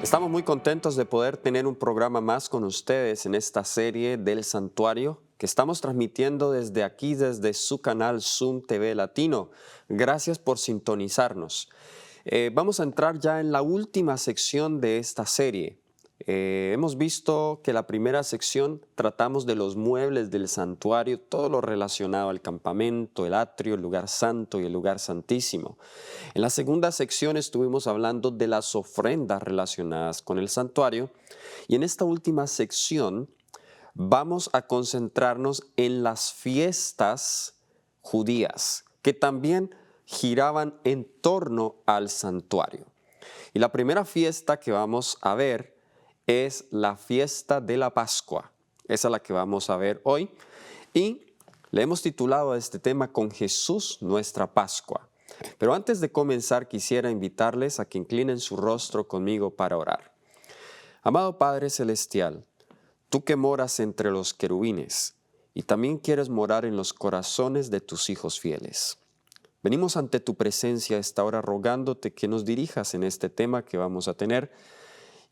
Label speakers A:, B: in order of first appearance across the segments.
A: Estamos muy contentos de poder tener un programa más con ustedes en esta serie del Santuario que estamos transmitiendo desde aquí, desde su canal Zoom TV Latino. Gracias por sintonizarnos. Vamos a entrar ya en la última sección de esta serie. Hemos visto que la primera sección tratamos de los muebles del santuario, todo lo relacionado al campamento, el atrio, el lugar santo y el lugar santísimo. En la segunda sección estuvimos hablando de las ofrendas relacionadas con el santuario y en esta última sección vamos a concentrarnos en las fiestas judías que también giraban en torno al santuario. Y la primera fiesta que vamos a ver es la fiesta de la Pascua. Esa es la que vamos a ver hoy y le hemos titulado a este tema Con Jesús nuestra Pascua. Pero antes de comenzar quisiera invitarles a que inclinen su rostro conmigo para orar. Amado Padre Celestial, tú que moras entre los querubines y también quieres morar en los corazones de tus hijos fieles. Venimos ante tu presencia a esta hora rogándote que nos dirijas en este tema que vamos a tener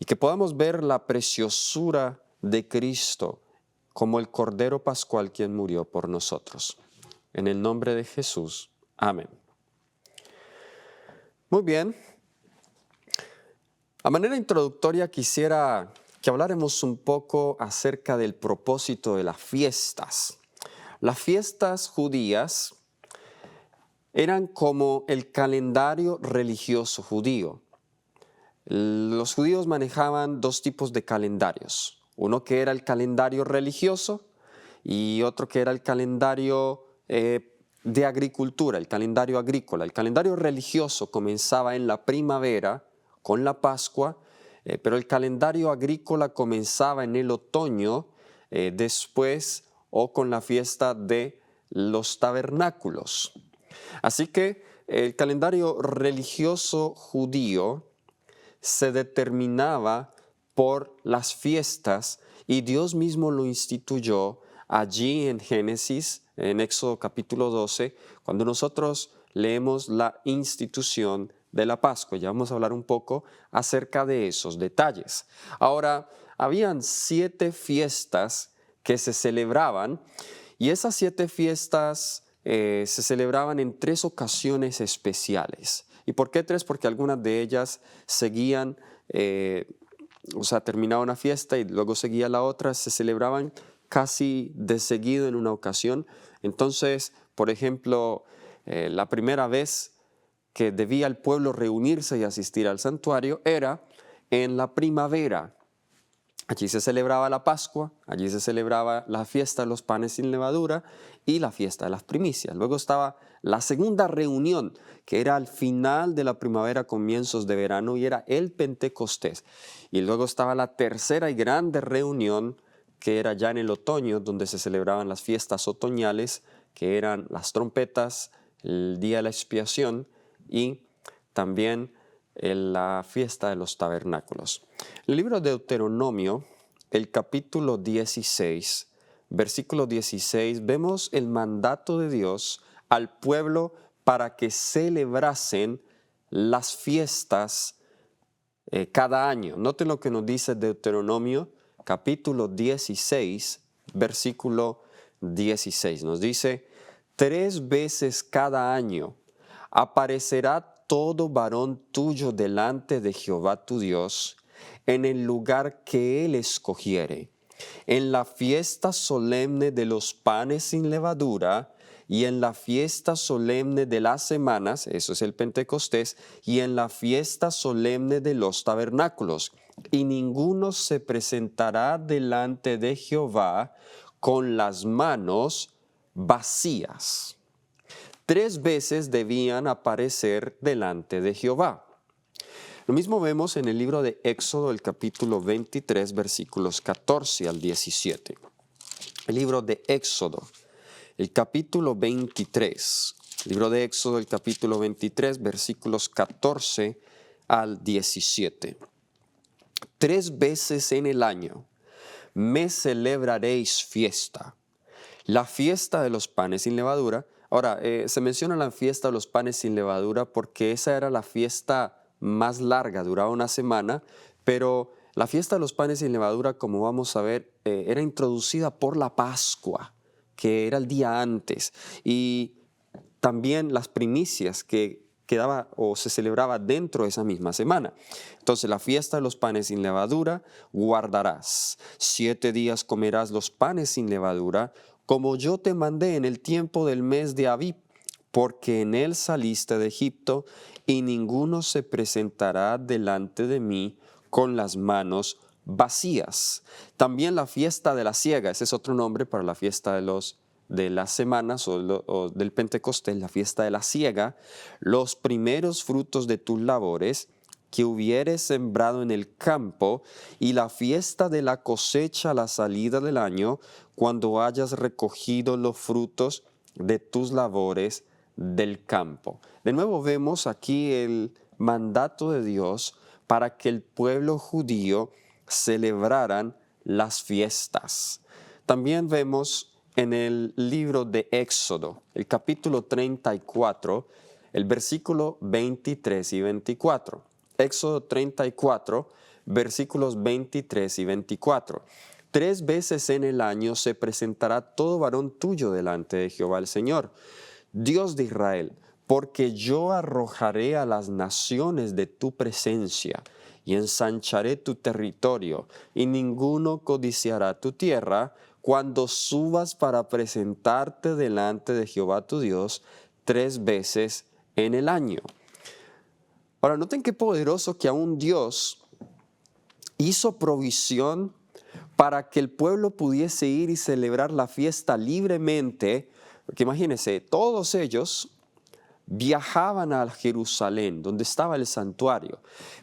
A: y que podamos ver la preciosura de Cristo como el Cordero Pascual quien murió por nosotros. En el nombre de Jesús. Amén. Muy bien. A manera introductoria quisiera que habláramos un poco acerca del propósito de las fiestas. Las fiestas judías eran como el calendario religioso judío. Los judíos manejaban dos tipos de calendarios. Uno que era el calendario religioso y otro que era el calendario de agricultura, el calendario agrícola. El calendario religioso comenzaba en la primavera con la Pascua, pero el calendario agrícola comenzaba en el otoño, después o con la fiesta de los tabernáculos. Así que el calendario religioso judío se determinaba por las fiestas y Dios mismo lo instituyó allí en Génesis, en Éxodo capítulo 12, cuando nosotros leemos la institución de la Pascua. Ya vamos a hablar un poco acerca de esos detalles. Ahora, habían 7 fiestas que se celebraban y esas 7 fiestas se celebraban en 3 ocasiones especiales. ¿Y por qué 3? Porque algunas de ellas seguían, terminaba una fiesta y luego seguía la otra, se celebraban casi de seguido en una ocasión. Entonces, por ejemplo, la primera vez que debía el pueblo reunirse y asistir al santuario era en la primavera. Allí se celebraba la Pascua, allí se celebraba la fiesta de los panes sin levadura y la fiesta de las primicias. Luego estaba la segunda reunión, que era al final de la primavera, comienzos de verano, y era el Pentecostés. Y luego estaba la tercera y grande reunión, que era ya en el otoño, donde se celebraban las fiestas otoñales, que eran las trompetas, el día de la expiación y también la fiesta de los tabernáculos. En el libro de Deuteronomio, el capítulo 16, versículo 16, vemos el mandato de Dios al pueblo para que celebrasen las fiestas cada año. Noten lo que nos dice Deuteronomio, capítulo 16, versículo 16. Nos dice, 3 veces cada año aparecerá todo varón tuyo delante de Jehová tu Dios, en el lugar que él escogiere, en la fiesta solemne de los panes sin levadura, y en la fiesta solemne de las semanas, eso es el Pentecostés, y en la fiesta solemne de los tabernáculos. Y ninguno se presentará delante de Jehová con las manos vacías. 3 veces debían aparecer delante de Jehová. Lo mismo vemos en el libro de Éxodo, el capítulo 23, versículos 14 al 17. El libro de Éxodo, el capítulo 23. Libro de Éxodo, el capítulo 23, versículos 14 al 17. 3 veces en el año me celebraréis fiesta. La fiesta de los panes sin levadura. Ahora, se menciona la fiesta de los panes sin levadura porque esa era la fiesta más larga, duraba una semana, Pero la fiesta de los panes sin levadura, como vamos a ver, era introducida por la Pascua, que era el día antes, y también las primicias que quedaba o se celebraba dentro de esa misma semana. Entonces, la fiesta de los panes sin levadura guardarás. 7 días comerás los panes sin levadura, como yo te mandé en el tiempo del mes de Abib, porque en él saliste de Egipto, y ninguno se presentará delante de mí con las manos vacías. También la fiesta de la siega, ese es otro nombre para la fiesta de las semanas o del Pentecostés, la fiesta de la siega, los primeros frutos de tus labores que hubieres sembrado en el campo, y la fiesta de la cosecha a la salida del año, cuando hayas recogido los frutos de tus labores del campo. De nuevo vemos aquí el mandato de Dios para que el pueblo judío celebraran las fiestas. También vemos en el libro de Éxodo, el capítulo 34, el versículo 23 y 24. Éxodo 34, versículos 23 y 24. 3 veces en el año se presentará todo varón tuyo delante de Jehová el Señor, Dios de Israel, porque yo arrojaré a las naciones de tu presencia y ensancharé tu territorio, y ninguno codiciará tu tierra cuando subas para presentarte delante de Jehová tu Dios 3 veces en el año. Ahora, noten qué poderoso que aún Dios hizo provisión para que el pueblo pudiese ir y celebrar la fiesta libremente, porque imagínense, todos ellos viajaban a Jerusalén, donde estaba el santuario,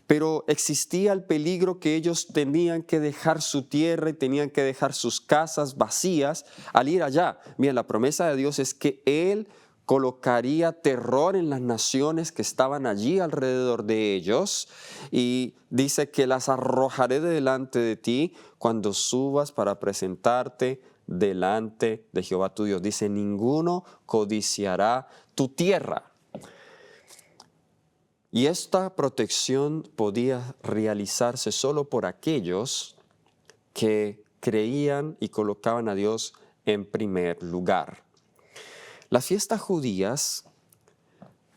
A: pero existía el peligro que ellos tenían que dejar su tierra y tenían que dejar sus casas vacías al ir allá. Miren, la promesa de Dios es que Él colocaría terror en las naciones que estaban allí alrededor de ellos, y dice que las arrojaré delante de ti cuando subas para presentarte delante de Jehová tu Dios. Dice, ninguno codiciará tu tierra. Y esta protección podía realizarse solo por aquellos que creían y colocaban a Dios en primer lugar. Las fiestas judías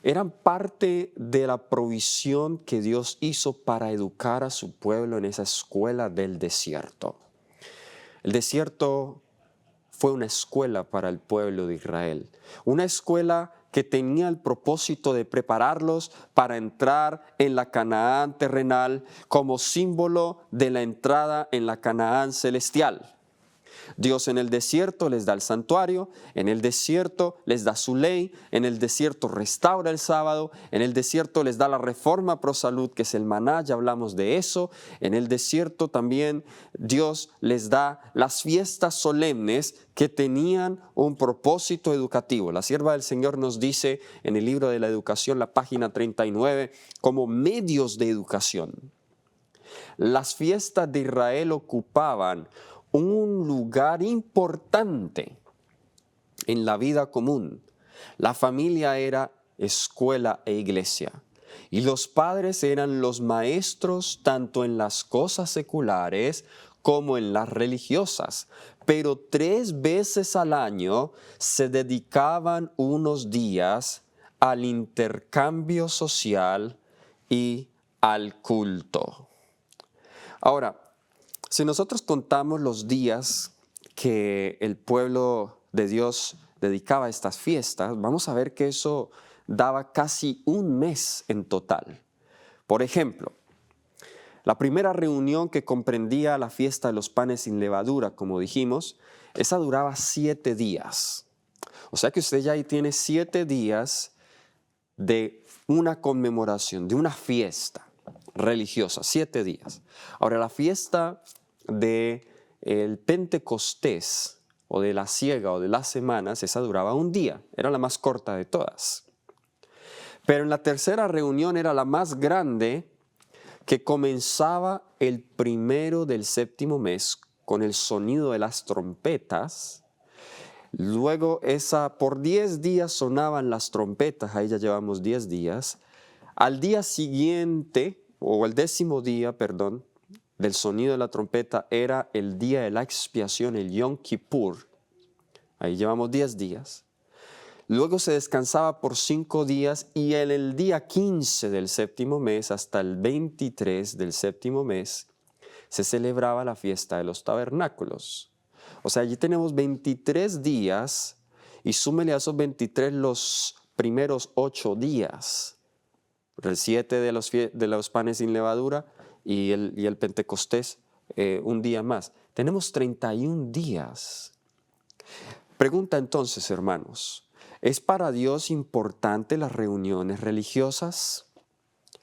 A: eran parte de la provisión que Dios hizo para educar a su pueblo en esa escuela del desierto. El desierto fue una escuela para el pueblo de Israel, una escuela que tenía el propósito de prepararlos para entrar en la Canaán terrenal como símbolo de la entrada en la Canaán celestial. Dios en el desierto les da el santuario, en el desierto les da su ley, en el desierto restaura el sábado, en el desierto les da la reforma pro salud, que es el maná, ya hablamos de eso. En el desierto también Dios les da las fiestas solemnes que tenían un propósito educativo. La sierva del Señor nos dice en el libro de la educación, la página 39, como medios de educación. Las fiestas de Israel ocupaban un lugar importante en la vida común. La familia era escuela e iglesia, y los padres eran los maestros tanto en las cosas seculares como en las religiosas. Pero 3 veces al año se dedicaban unos días al intercambio social y al culto. Ahora, si nosotros contamos los días que el pueblo de Dios dedicaba a estas fiestas, vamos a ver que eso daba casi un mes en total. Por ejemplo, la primera reunión que comprendía la fiesta de los panes sin levadura, como dijimos, esa duraba 7 días. O sea que usted ya ahí tiene 7 días de una conmemoración, de una fiesta religiosa, 7 días. Ahora, la fiesta del Pentecostés o de la siega o de las semanas, esa duraba un día, era la más corta de todas. Pero en la tercera reunión era la más grande, que comenzaba el 1 del 7º mes con el sonido de las trompetas. Luego por 10 días sonaban las trompetas, ahí ya llevamos 10 días. Al día siguiente, o el 10º día, del sonido de la trompeta era el día de la expiación, el Yom Kippur. Ahí llevamos 10 días. Luego se descansaba por 5 días y en el día 15 del séptimo mes hasta el 23 del séptimo mes se celebraba la fiesta de los tabernáculos. O sea, allí tenemos 23 días y súmele a esos 23 los primeros 8 días. El 7 de los panes sin levadura y el Pentecostés un día más. Tenemos 31 días. Pregunta entonces, hermanos, ¿es para Dios importante las reuniones religiosas?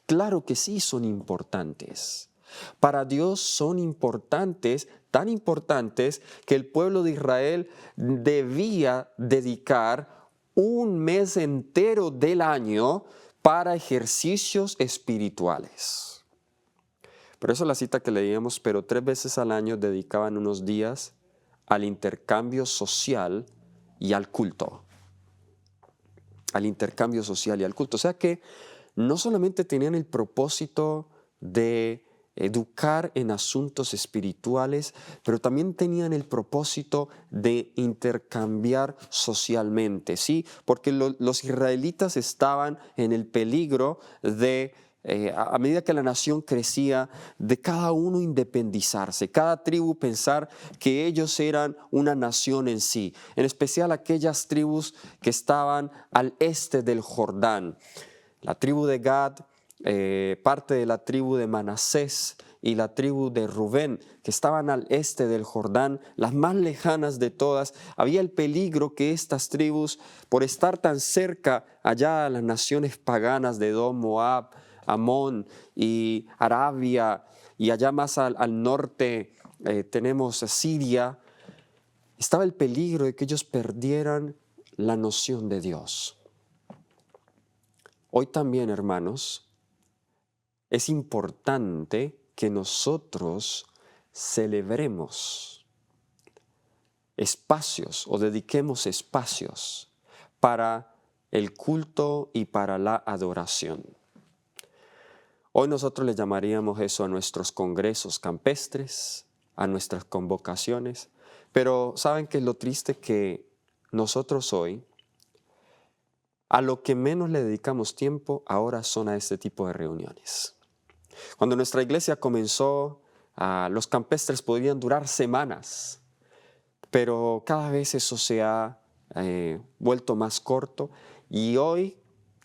A: Claro que sí son importantes. Para Dios son importantes, tan importantes que el pueblo de Israel debía dedicar un mes entero del año para ejercicios espirituales. Por eso la cita que leíamos, pero 3 veces al año dedicaban unos días al intercambio social y al culto. Al intercambio social y al culto. O sea que no solamente tenían el propósito de educar en asuntos espirituales, pero también tenían el propósito de intercambiar socialmente, ¿sí? Porque los israelitas estaban en el peligro de, a medida que la nación crecía, de cada uno independizarse, cada tribu pensar que ellos eran una nación en sí, en especial aquellas tribus que estaban al este del Jordán. La tribu de Gad, parte de la tribu de Manasés y la tribu de Rubén, que estaban al este del Jordán, las más lejanas de todas. Había el peligro que estas tribus, por estar tan cerca allá a las naciones paganas de Edom, Moab, Amón y Arabia, y allá más al norte tenemos Siria, estaba el peligro de que ellos perdieran la noción de Dios. Hoy también, hermanos, es importante que nosotros celebremos espacios o dediquemos espacios para el culto y para la adoración. Hoy nosotros le llamaríamos eso a nuestros congresos campestres, a nuestras convocaciones, pero ¿saben qué es lo triste? Que nosotros hoy, a lo que menos le dedicamos tiempo ahora son a este tipo de reuniones. Cuando nuestra iglesia comenzó, los campestres podrían durar semanas, pero cada vez eso se ha vuelto más corto y hoy,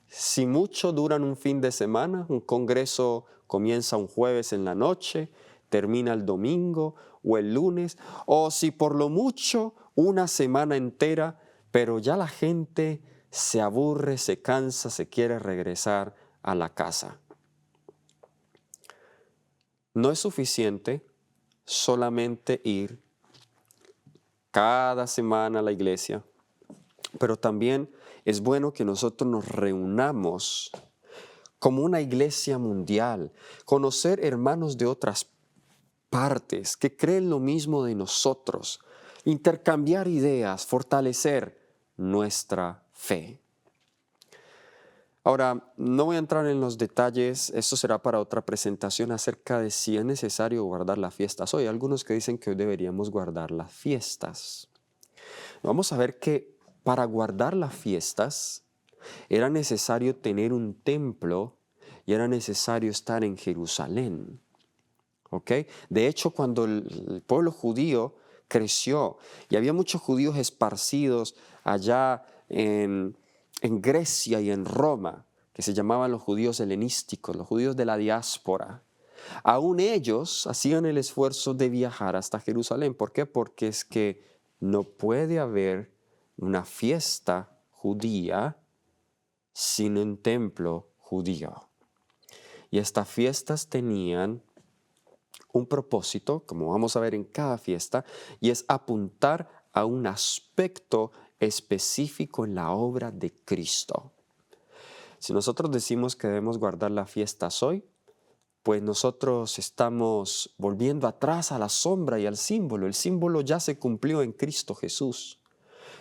A: si mucho, duran un fin de semana. Un congreso comienza un jueves en la noche, termina el domingo o el lunes, o si por lo mucho una semana entera, pero ya la gente se aburre, se cansa, se quiere regresar a la casa. No es suficiente solamente ir cada semana a la iglesia, pero también es bueno que nosotros nos reunamos como una iglesia mundial, conocer hermanos de otras partes que creen lo mismo de nosotros, intercambiar ideas, fortalecer nuestra fe. Ahora, no voy a entrar en los detalles, esto será para otra presentación acerca de si es necesario guardar las fiestas. Hoy hay algunos que dicen que hoy deberíamos guardar las fiestas. Vamos a ver que para guardar las fiestas era necesario tener un templo y era necesario estar en Jerusalén. ¿Ok? De hecho, cuando el pueblo judío creció y había muchos judíos esparcidos allá en Grecia y en Roma, que se llamaban los judíos helenísticos, los judíos de la diáspora, aún ellos hacían el esfuerzo de viajar hasta Jerusalén. ¿Por qué? Porque es que no puede haber una fiesta judía sin un templo judío. Y estas fiestas tenían un propósito, como vamos a ver en cada fiesta, y es apuntar a un aspecto específico en la obra de Cristo. Si nosotros decimos que debemos guardar las fiestas hoy, pues nosotros estamos volviendo atrás a la sombra y al símbolo. El símbolo ya se cumplió en Cristo Jesús.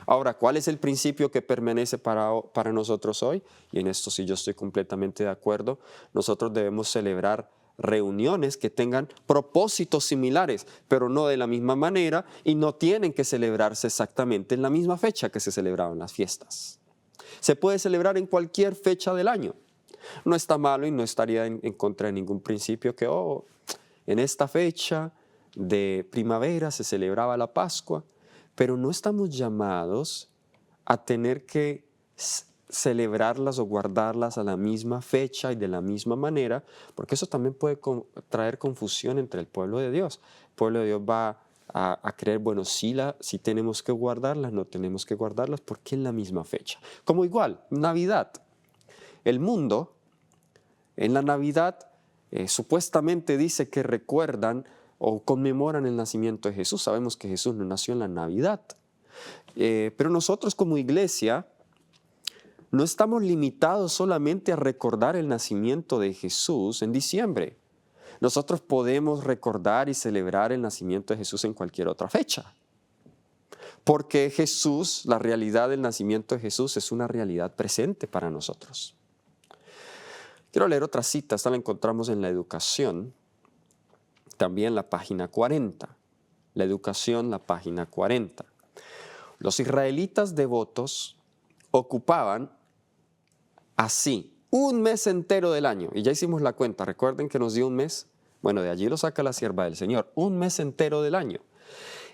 A: Ahora, ¿cuál es el principio que permanece para nosotros hoy? Y en esto sí yo estoy completamente de acuerdo. Nosotros debemos celebrar reuniones que tengan propósitos similares, pero no de la misma manera y no tienen que celebrarse exactamente en la misma fecha que se celebraban las fiestas. Se puede celebrar en cualquier fecha del año. No está malo y no estaría en contra de ningún principio que, en esta fecha de primavera se celebraba la Pascua, pero no estamos llamados a tener que celebrarlas o guardarlas a la misma fecha y de la misma manera, porque eso también puede traer confusión entre el pueblo de Dios. El pueblo de Dios va a creer, bueno, sí tenemos que guardarlas, no tenemos que guardarlas, porque es la misma fecha. Como igual, Navidad. El mundo, en la Navidad, supuestamente dice que recuerdan o conmemoran el nacimiento de Jesús. Sabemos que Jesús no nació en la Navidad. Pero nosotros como iglesia no estamos limitados solamente a recordar el nacimiento de Jesús en diciembre. Nosotros podemos recordar y celebrar el nacimiento de Jesús en cualquier otra fecha. Porque Jesús, la realidad del nacimiento de Jesús es una realidad presente para nosotros. Quiero leer otra cita, esta la encontramos en la Educación, también la página 40. La Educación, la página 40. Los israelitas devotos ocupaban así un mes entero del año. Y ya hicimos la cuenta, recuerden que nos dio un mes. Bueno, de allí lo saca la sierva del Señor. Un mes entero del año.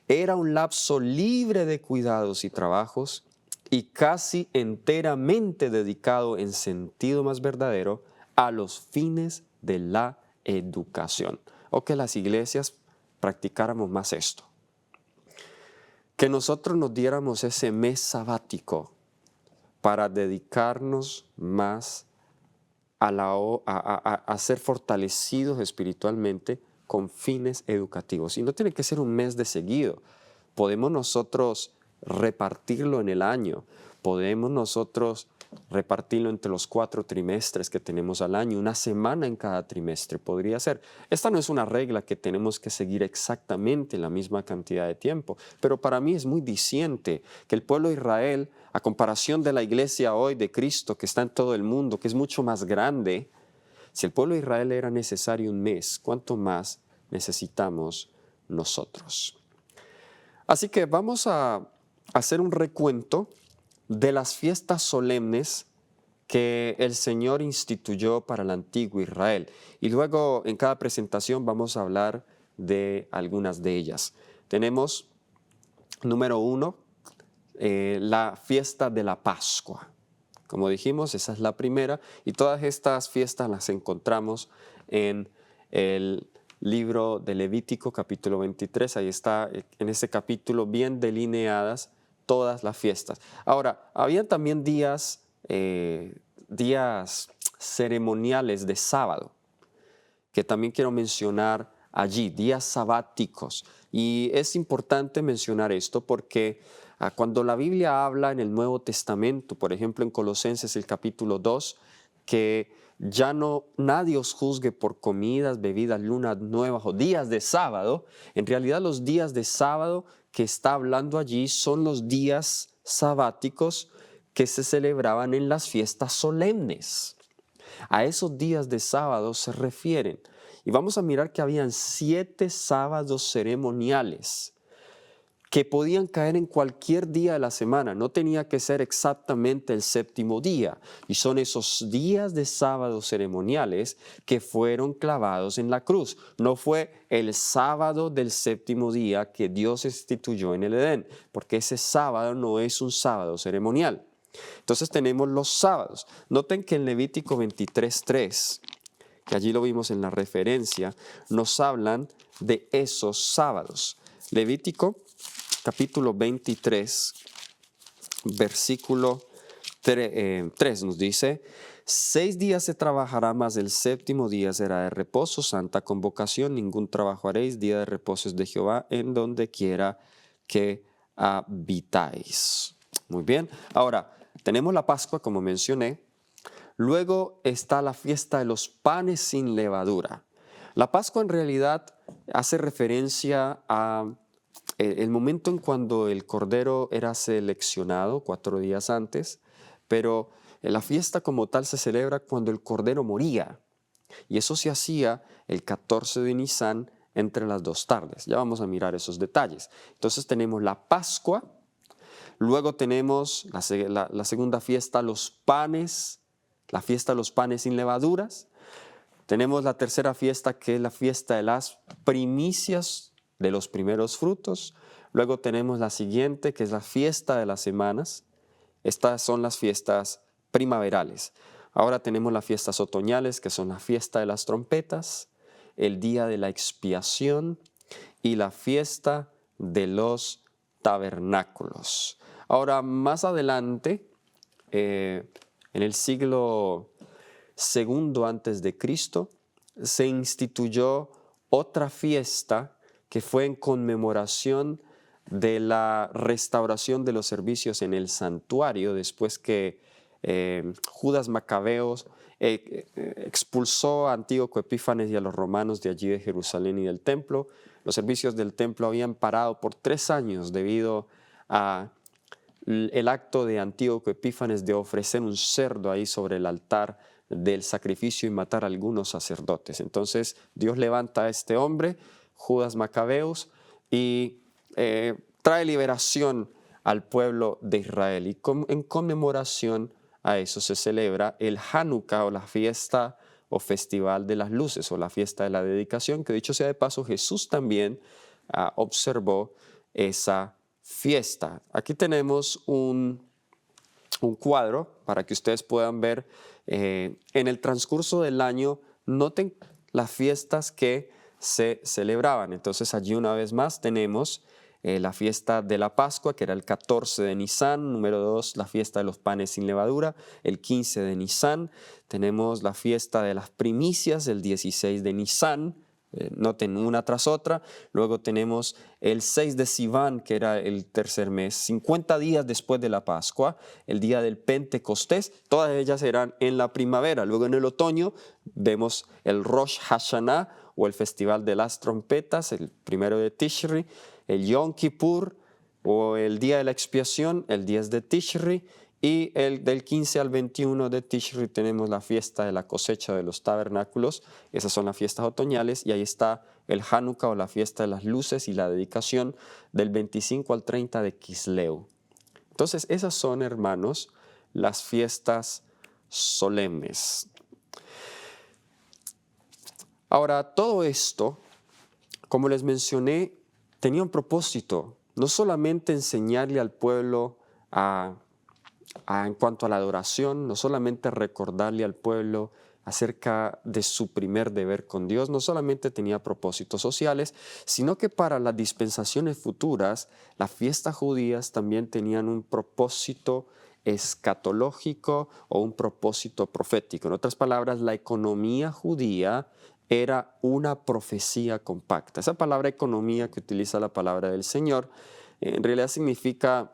A: Era un lapso libre de cuidados y trabajos y casi enteramente dedicado en sentido más verdadero a los fines de la educación. O que las iglesias practicáramos más esto. Que nosotros nos diéramos ese mes sabático para dedicarnos más a ser fortalecidos espiritualmente con fines educativos. Y no tiene que ser un mes de seguido. Podemos nosotros repartirlo en el año. Podemos nosotros repartirlo entre los 4 trimestres que tenemos al año, una semana en cada trimestre podría ser. Esta no es una regla que tenemos que seguir exactamente la misma cantidad de tiempo, pero para mí es muy diciente que el pueblo de Israel, a comparación de la iglesia hoy de Cristo que está en todo el mundo, que es mucho más grande, si el pueblo de Israel era necesario un mes, ¿cuánto más necesitamos nosotros? Así que vamos a hacer un recuento de las fiestas solemnes que el Señor instituyó para el antiguo Israel. Y luego en cada presentación vamos a hablar de algunas de ellas. Tenemos, número 1, la fiesta de la Pascua. Como dijimos, esa es la primera, y todas estas fiestas las encontramos en el libro de Levítico, capítulo 23. Ahí está, en ese capítulo, bien delineadas todas las fiestas. Ahora, había también días ceremoniales de sábado, que también quiero mencionar allí, días sabáticos. Y es importante mencionar esto porque cuando la Biblia habla en el Nuevo Testamento, por ejemplo en Colosenses el capítulo 2, que ya nadie os juzgue por comidas, bebidas, lunas nuevas o días de sábado, en realidad los días de sábado que está hablando allí son los días sabáticos que se celebraban en las fiestas solemnes. A esos días de sábado se refieren. Y vamos a mirar que habían 7 sábados ceremoniales que podían caer en cualquier día de la semana, no tenía que ser exactamente el 7º día. Y son esos días de sábados ceremoniales que fueron clavados en la cruz. No fue el sábado del 7º día que Dios instituyó en el Edén, porque ese sábado no es un sábado ceremonial. Entonces tenemos los sábados. Noten que en Levítico 23:3, que allí lo vimos en la referencia, nos hablan de esos sábados. Levítico capítulo 23, versículo 3 nos dice: 6 días se trabajará, mas el 7º día será de reposo, santa convocación, ningún trabajo haréis, día de reposo es de Jehová, en donde quiera que habitáis. Muy bien, ahora tenemos la Pascua, como mencioné. Luego está la fiesta de los panes sin levadura. La Pascua en realidad hace referencia a el momento en cuando el cordero era seleccionado 4 días antes, pero la fiesta como tal se celebra cuando el cordero moría. Y eso se hacía el 14 de Nisan entre las 2 tardes. Ya vamos a mirar esos detalles. Entonces tenemos la Pascua, luego tenemos la segunda fiesta, los panes, la fiesta de los panes sin levaduras. Tenemos la tercera fiesta, que es la fiesta de las primicias de los primeros frutos. Luego tenemos la siguiente, que es la fiesta de las semanas. Estas son las fiestas primaverales. Ahora tenemos las fiestas otoñales, que son la fiesta de las trompetas, el día de la expiación y la fiesta de los tabernáculos. Ahora, más adelante, en el siglo II antes de Cristo, se instituyó otra fiesta que fue en conmemoración de la restauración de los servicios en el santuario, después que Judas Macabeos expulsó a Antíoco Epífanes y a los romanos de allí de Jerusalén y del templo. Los servicios del templo habían parado por 3 años debido a el acto de Antíoco Epífanes de ofrecer un cerdo ahí sobre el altar del sacrificio y matar a algunos sacerdotes. Entonces Dios levanta a este hombre, Judas Macabeos, y trae liberación al pueblo de Israel. Y en conmemoración a eso se celebra el Hanukkah, o la fiesta o festival de las luces, o la fiesta de la dedicación, que dicho sea de paso, Jesús también observó esa fiesta. Aquí tenemos un cuadro para que ustedes puedan ver en el transcurso del año. Noten las fiestas que se celebraban. Entonces allí una vez más tenemos la fiesta de la Pascua, que era el 14 de Nisan. Número 2, la fiesta de los panes sin levadura, el 15 de Nisan. Tenemos la fiesta de las primicias, el 16 de Nisan. Noten una tras otra. Luego tenemos el 6 de Sivan, que era el tercer mes, 50 días después de la Pascua, el día del Pentecostés. Todas ellas eran en la primavera. Luego en el otoño vemos el Rosh Hashanah, o el Festival de las Trompetas, el 1 de Tishri, el Yom Kippur, o el Día de la Expiación, el 10 de Tishri, y el del 15 al 21 de Tishri tenemos la fiesta de la cosecha de los tabernáculos. Esas son las fiestas otoñales, y ahí está el Hanukkah, o la fiesta de las luces, y la dedicación del 25 al 30 de Kisleu. Entonces esas son, hermanos, las fiestas solemnes. Ahora, todo esto, como les mencioné, tenía un propósito, no solamente enseñarle al pueblo en cuanto a la adoración, no solamente recordarle al pueblo acerca de su primer deber con Dios, no solamente tenía propósitos sociales, sino que para las dispensaciones futuras, las fiestas judías también tenían un propósito escatológico o un propósito profético. En otras palabras, la economía judía era una profecía compacta. Esa palabra economía que utiliza la palabra del Señor en realidad significa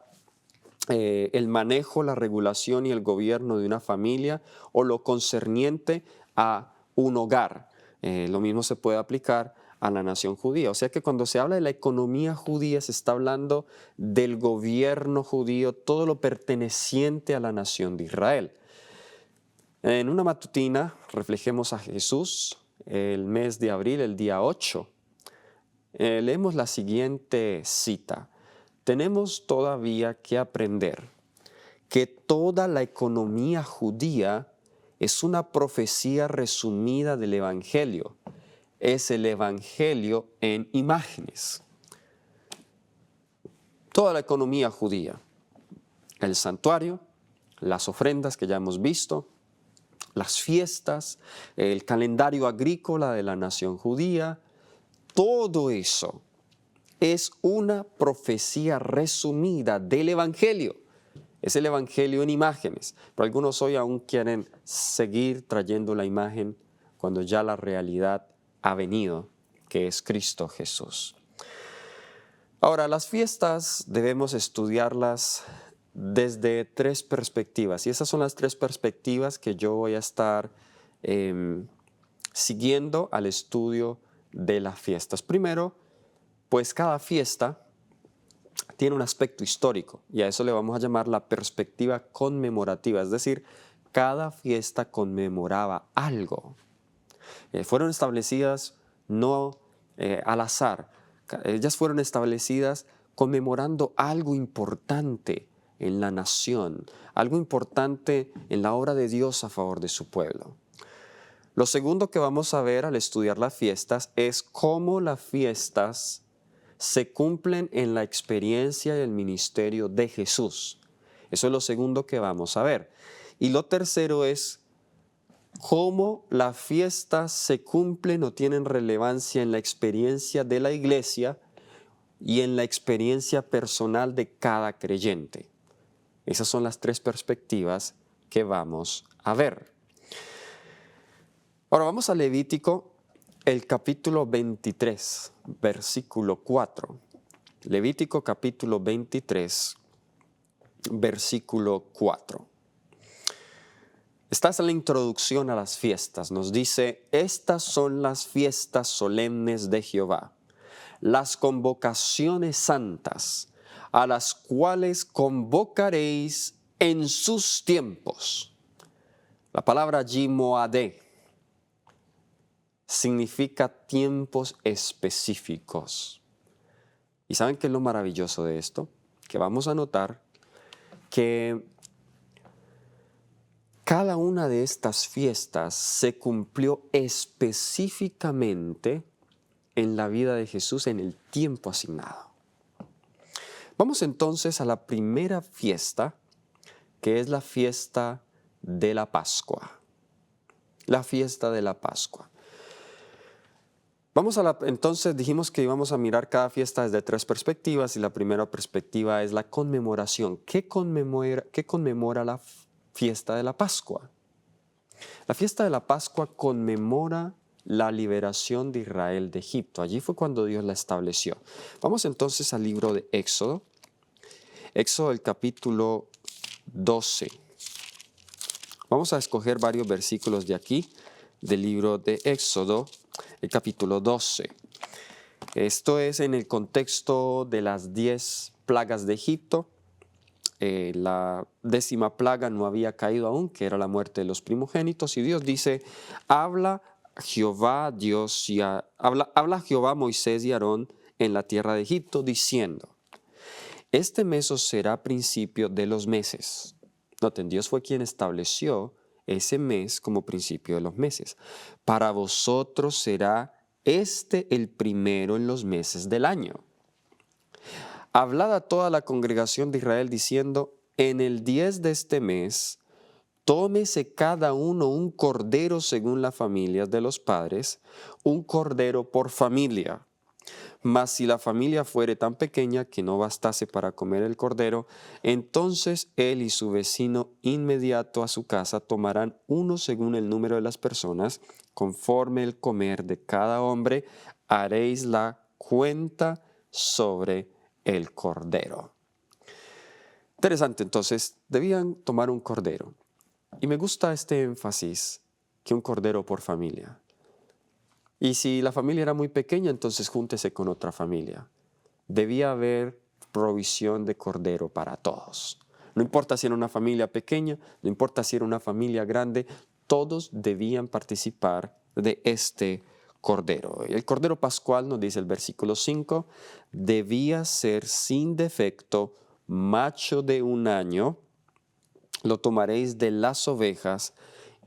A: el manejo, la regulación y el gobierno de una familia, o lo concerniente a un hogar. Lo mismo se puede aplicar a la nación judía. O sea que cuando se habla de la economía judía, se está hablando del gobierno judío, todo lo perteneciente a la nación de Israel. En una matutina reflejemos a Jesús el mes de abril, el día 8. Leemos la siguiente cita. Tenemos todavía que aprender que toda la economía judía es una profecía resumida del Evangelio. Es el Evangelio en imágenes. Toda la economía judía, el santuario, las ofrendas que ya hemos visto, las fiestas, el calendario agrícola de la nación judía, todo eso es una profecía resumida del Evangelio. Es el Evangelio en imágenes. Pero algunos hoy aún quieren seguir trayendo la imagen cuando ya la realidad ha venido, que es Cristo Jesús. Ahora, las fiestas debemos estudiarlas desde 3 perspectivas. Y esas son las 3 perspectivas que yo voy a estar siguiendo al estudio de las fiestas. Primero, pues cada fiesta tiene un aspecto histórico, y a eso le vamos a llamar la perspectiva conmemorativa, es decir, cada fiesta conmemoraba algo. Fueron establecidas no al azar. Ellas fueron establecidas conmemorando algo importante en la nación, algo importante en la obra de Dios a favor de su pueblo. Lo segundo que vamos a ver al estudiar las fiestas es cómo las fiestas se cumplen en la experiencia y el ministerio de Jesús. Eso es lo segundo que vamos a ver. Y lo tercero es cómo las fiestas se cumplen o tienen relevancia en la experiencia de la iglesia y en la experiencia personal de cada creyente. Esas son las tres perspectivas que vamos a ver. Ahora vamos a Levítico, el capítulo 23, versículo 4. Levítico capítulo 23, versículo 4. Esta es la introducción a las fiestas. Nos dice, estas son las fiestas solemnes de Jehová, las convocaciones santas, a las cuales convocaréis en sus tiempos. La palabra allí, moadé, significa tiempos específicos. ¿Y saben qué es lo maravilloso de esto? Que vamos a notar que cada una de estas fiestas se cumplió específicamente en la vida de Jesús en el tiempo asignado. Vamos entonces a la primera fiesta, que es la fiesta de la Pascua. La fiesta de la Pascua. Entonces dijimos que íbamos a mirar cada fiesta desde tres perspectivas y la primera perspectiva es la conmemoración. ¿Qué conmemora la fiesta de la Pascua? La fiesta de la Pascua conmemora la liberación de Israel de Egipto. Allí fue cuando Dios la estableció. Vamos entonces al libro de Éxodo. Éxodo, el capítulo 12. Vamos a escoger varios versículos de aquí, del libro de Éxodo, el capítulo 12. Esto es en el contexto de las 10 plagas de Egipto. La 10ª plaga no había caído aún, que era la muerte de los primogénitos, y Dios dice, habla Jehová a Moisés y Aarón en la tierra de Egipto, diciendo, este mes os será principio de los meses. Noten, Dios fue quien estableció ese mes como principio de los meses. Para vosotros será el primero en los meses del año. Hablad a toda la congregación de Israel diciendo, en el 10 de este mes, tómese cada uno un cordero según las familias de los padres, un cordero por familia. Mas si la familia fuere tan pequeña que no bastase para comer el cordero, entonces él y su vecino inmediato a su casa tomarán uno según el número de las personas, conforme el comer de cada hombre, haréis la cuenta sobre el cordero. Interesante, entonces, debían tomar un cordero. Y me gusta este énfasis, que un cordero por familia. Y si la familia era muy pequeña, entonces júntese con otra familia. Debía haber provisión de cordero para todos. No importa si era una familia pequeña, no importa si era una familia grande, todos debían participar de este cordero. El cordero pascual, nos dice el versículo 5, debía ser sin defecto, macho de 1 año, lo tomaréis de las ovejas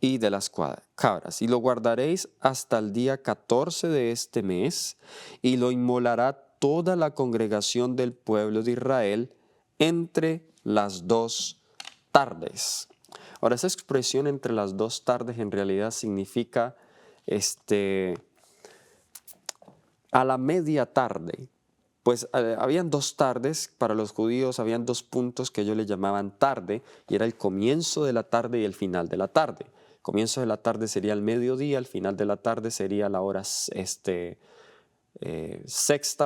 A: y de las cabras, y lo guardaréis hasta el día 14 de este mes, y lo inmolará toda la congregación del pueblo de Israel entre las 2 tardes. Ahora, esa expresión entre las 2 tardes en realidad significa a la media tarde. Pues habían 2 tardes, para los judíos habían 2 puntos que ellos le llamaban tarde, y era el comienzo de la tarde y el final de la tarde. El comienzo de la tarde sería el mediodía, el final de la tarde sería la hora sexta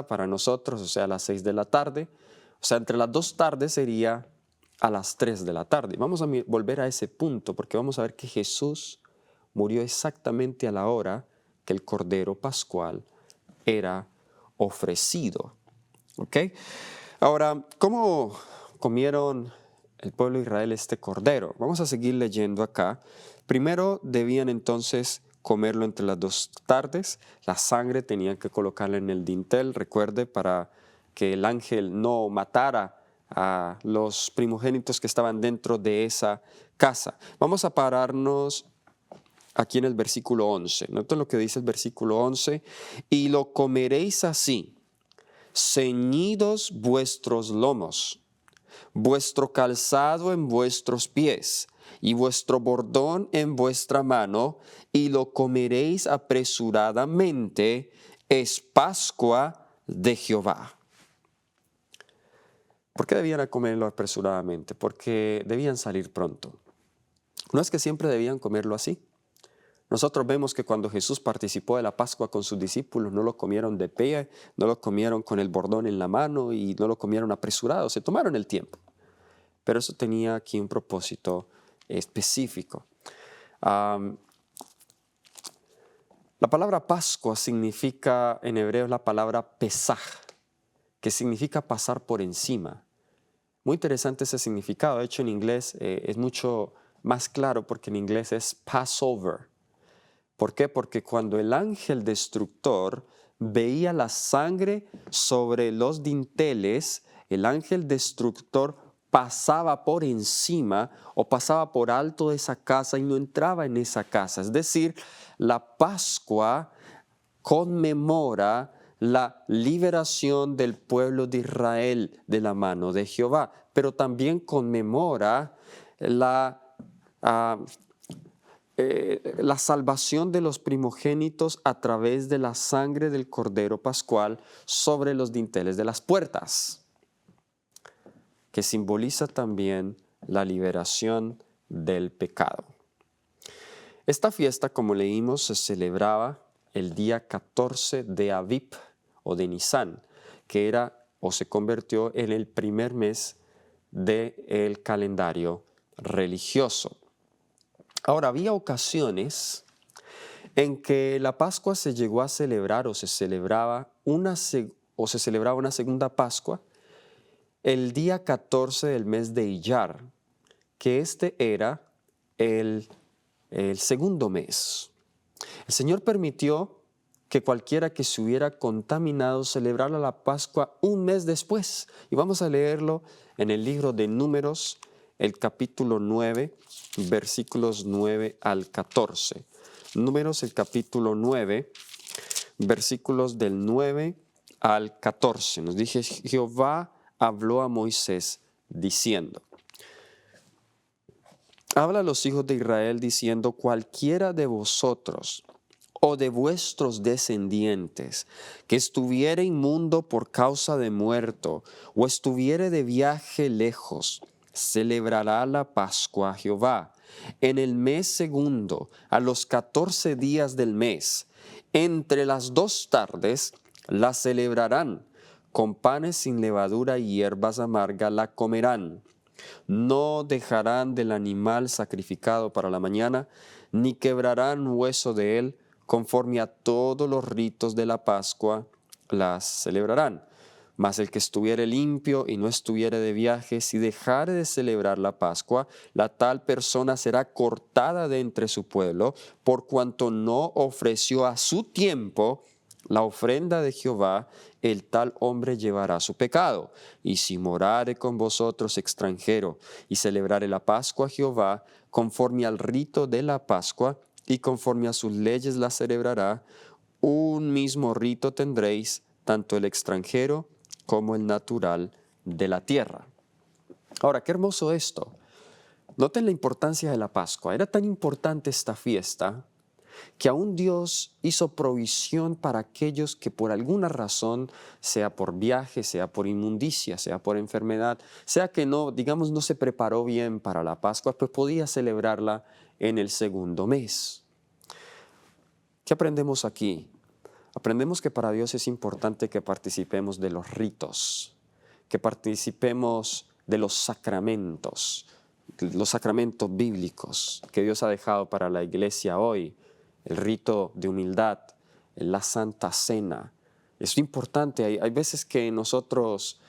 A: para nosotros, o sea, a las 6 de la tarde. O sea, entre las 2 tardes sería a las 3 de la tarde. Vamos a volver a ese punto porque vamos a ver que Jesús murió exactamente a la hora que el Cordero Pascual era ofrecido. ¿Ok? Ahora, ¿cómo comieron el pueblo de Israel este cordero? Vamos a seguir leyendo acá. Primero debían entonces comerlo entre las 2 tardes. La sangre tenían que colocarla en el dintel, recuerde, para que el ángel no matara a los primogénitos que estaban dentro de esa casa. Vamos a pararnos aquí en el versículo 11. Noten lo que dice el versículo 11. Y lo comeréis así, ceñidos vuestros lomos, vuestro calzado en vuestros pies, y vuestro bordón en vuestra mano, y lo comeréis apresuradamente, es Pascua de Jehová. ¿Por qué debían comerlo apresuradamente? Porque debían salir pronto. No es que siempre debían comerlo así. Nosotros vemos que cuando Jesús participó de la Pascua con sus discípulos, no lo comieron de pie, no lo comieron con el bordón en la mano y no lo comieron apresurado, se tomaron el tiempo. Pero eso tenía aquí un propósito específico. La palabra Pascua significa, en hebreo, la palabra Pesaj, que significa pasar por encima. Muy interesante ese significado. De hecho, en inglés es mucho más claro porque en inglés es Passover. ¿Por qué? Porque cuando el ángel destructor veía la sangre sobre los dinteles, el ángel destructor pasaba por encima o pasaba por alto de esa casa y no entraba en esa casa. Es decir, la Pascua conmemora la liberación del pueblo de Israel de la mano de Jehová, pero también conmemora la salvación de los primogénitos a través de la sangre del Cordero Pascual sobre los dinteles de las puertas, que simboliza también la liberación del pecado. Esta fiesta, como leímos, se celebraba el día 14 de Aviv o de Nisan, que era o se convirtió en el primer mes del calendario religioso. Ahora, había ocasiones en que la Pascua se llegó a celebrar o se celebraba una segunda Pascua el día 14 del mes de Iyar, que este era el segundo mes. El Señor permitió que cualquiera que se hubiera contaminado celebrara la Pascua un mes después. Y vamos a leerlo en el libro de Números, el capítulo 9, versículos 9 al 14. Números, el capítulo 9, versículos del 9 al 14. Nos dice: Jehová habló a Moisés diciendo: habla a los hijos de Israel diciendo: cualquiera de vosotros o de vuestros descendientes que estuviere inmundo por causa de muerto o estuviere de viaje lejos, celebrará la Pascua a Jehová en el mes segundo, a los 14 días del mes. Entre las 2 tardes la celebrarán, con panes sin levadura y hierbas amargas la comerán. No dejarán del animal sacrificado para la mañana, ni quebrarán hueso de él, conforme a todos los ritos de la Pascua las celebrarán. Mas el que estuviere limpio y no estuviere de viaje, si dejare de celebrar la Pascua, la tal persona será cortada de entre su pueblo, por cuanto no ofreció a su tiempo la ofrenda de Jehová, el tal hombre llevará su pecado. Y si morare con vosotros extranjero y celebrare la Pascua a Jehová, conforme al rito de la Pascua y conforme a sus leyes la celebrará, un mismo rito tendréis, tanto el extranjero como el natural de la tierra. Ahora, qué hermoso esto. Noten la importancia de la Pascua. Era tan importante esta fiesta que aún Dios hizo provisión para aquellos que por alguna razón, sea por viaje, sea por inmundicia, sea por enfermedad, sea que no se preparó bien para la Pascua, pues podía celebrarla en el segundo mes. ¿Qué aprendemos aquí? Aprendemos que para Dios es importante que participemos de los ritos, que participemos de los sacramentos bíblicos que Dios ha dejado para la iglesia hoy. El rito de humildad, la Santa Cena. Es importante. Hay veces que nosotros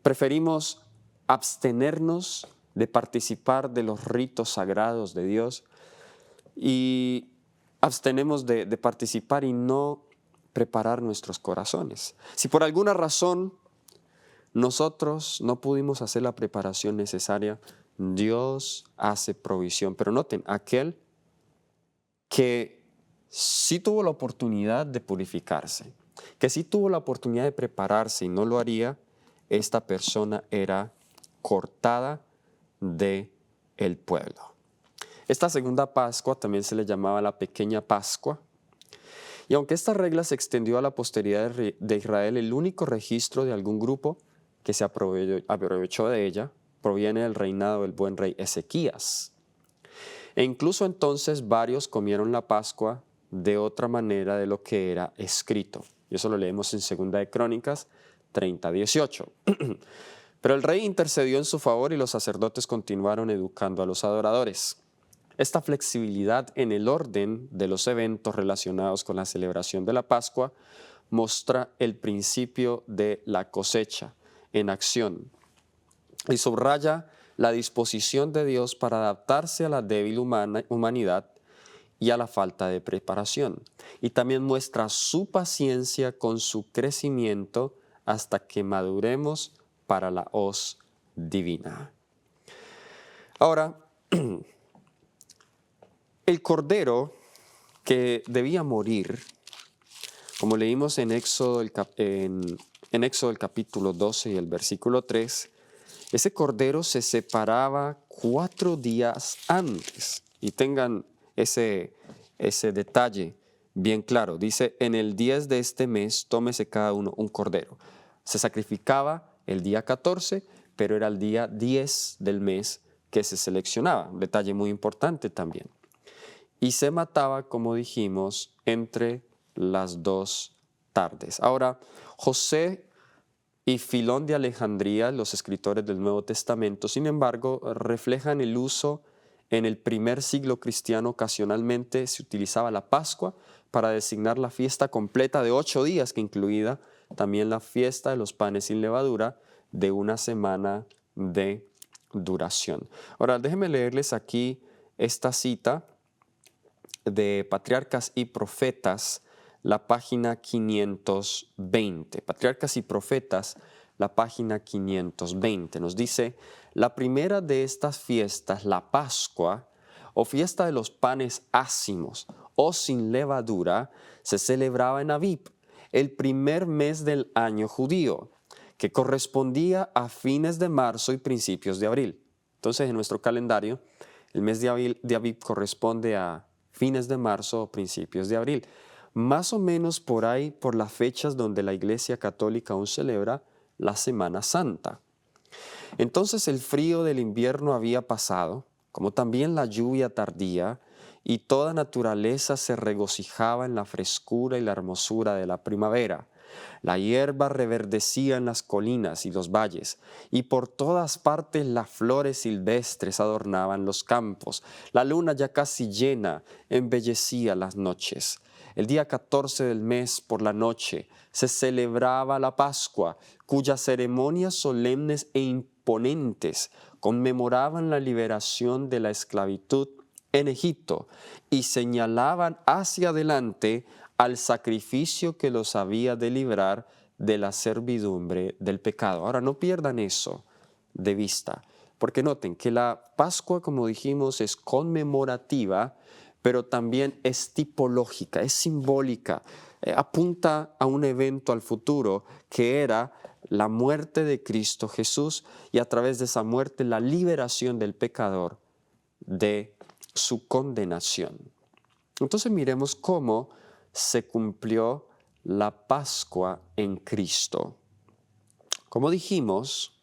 A: preferimos abstenernos de participar de los ritos sagrados de Dios y abstenemos de participar y no preparar nuestros corazones. Si por alguna razón nosotros no pudimos hacer la preparación necesaria, Dios hace provisión. Pero noten, aquel que sí tuvo la oportunidad de purificarse, que sí tuvo la oportunidad de prepararse y no lo haría, esta persona era cortada del pueblo. Esta segunda Pascua también se le llamaba la Pequeña Pascua. Y aunque esta regla se extendió a la posteridad de Israel, el único registro de algún grupo que se aprovechó de ella proviene del reinado del buen rey Ezequías. E incluso entonces varios comieron la Pascua de otra manera de lo que era escrito. Y eso lo leemos en 2 de Crónicas 30:18. Pero el rey intercedió en su favor y los sacerdotes continuaron educando a los adoradores. Esta flexibilidad en el orden de los eventos relacionados con la celebración de la Pascua muestra el principio de la cosecha en acción y subraya la disposición de Dios para adaptarse a la débil humanidad y a la falta de preparación. Y también muestra su paciencia con su crecimiento hasta que maduremos para la hoz divina. Ahora, el cordero que debía morir, como leímos en Éxodo, el capítulo 12 y el versículo 3, ese cordero se separaba 4 días antes. Y tengan ese detalle bien claro. Dice, en el 10 de este mes, tómese cada uno un cordero. Se sacrificaba el día 14, pero era el día 10 del mes que se seleccionaba. Un detalle muy importante también. Y se mataba, como dijimos, entre las 2 tardes. Ahora, José y Filón de Alejandría, los escritores del Nuevo Testamento, sin embargo, reflejan el uso en el primer siglo cristiano. Ocasionalmente se utilizaba la Pascua para designar la fiesta completa de 8 días, que incluía también la fiesta de los panes sin levadura de 1 semana de duración. Ahora, déjenme leerles aquí esta cita de Patriarcas y Profetas, la página 520. Patriarcas y Profetas, la página 520. Nos dice, la primera de estas fiestas, la Pascua, o fiesta de los panes ácimos o sin levadura, se celebraba en Abib, el primer mes del año judío, que correspondía a fines de marzo y principios de abril. Entonces, en nuestro calendario, el mes de Abib corresponde a fines de marzo o principios de abril. Más o menos por ahí, por las fechas donde la Iglesia Católica aún celebra la Semana Santa. Entonces el frío del invierno había pasado, como también la lluvia tardía, y toda naturaleza se regocijaba en la frescura y la hermosura de la primavera. La hierba reverdecía en las colinas y los valles, y por todas partes las flores silvestres adornaban los campos. La luna ya casi llena embellecía las noches. El día 14 del mes por la noche se celebraba la Pascua, cuyas ceremonias solemnes e imponentes conmemoraban la liberación de la esclavitud en Egipto y señalaban hacia adelante al sacrificio que los había de librar de la servidumbre del pecado. Ahora, no pierdan eso de vista, porque noten que la Pascua, como dijimos, es conmemorativa, pero también es tipológica, es simbólica, apunta a un evento al futuro que era la muerte de Cristo Jesús y a través de esa muerte la liberación del pecador de su condenación. Entonces miremos cómo se cumplió la Pascua en Cristo. Como dijimos,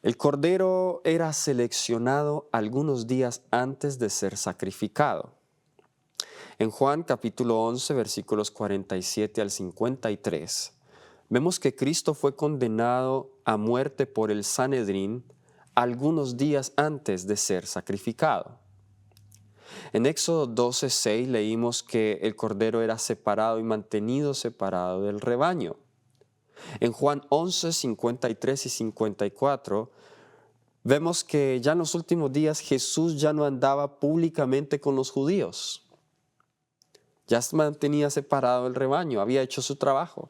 A: el cordero era seleccionado algunos días antes de ser sacrificado. En Juan capítulo 11, versículos 47 al 53, vemos que Cristo fue condenado a muerte por el Sanedrín algunos días antes de ser sacrificado. En Éxodo 12:6 leímos que el cordero era separado y mantenido separado del rebaño. En Juan 11, 53 y 54 vemos que ya en los últimos días Jesús ya no andaba públicamente con los judíos. Ya se mantenía separado del rebaño, había hecho su trabajo.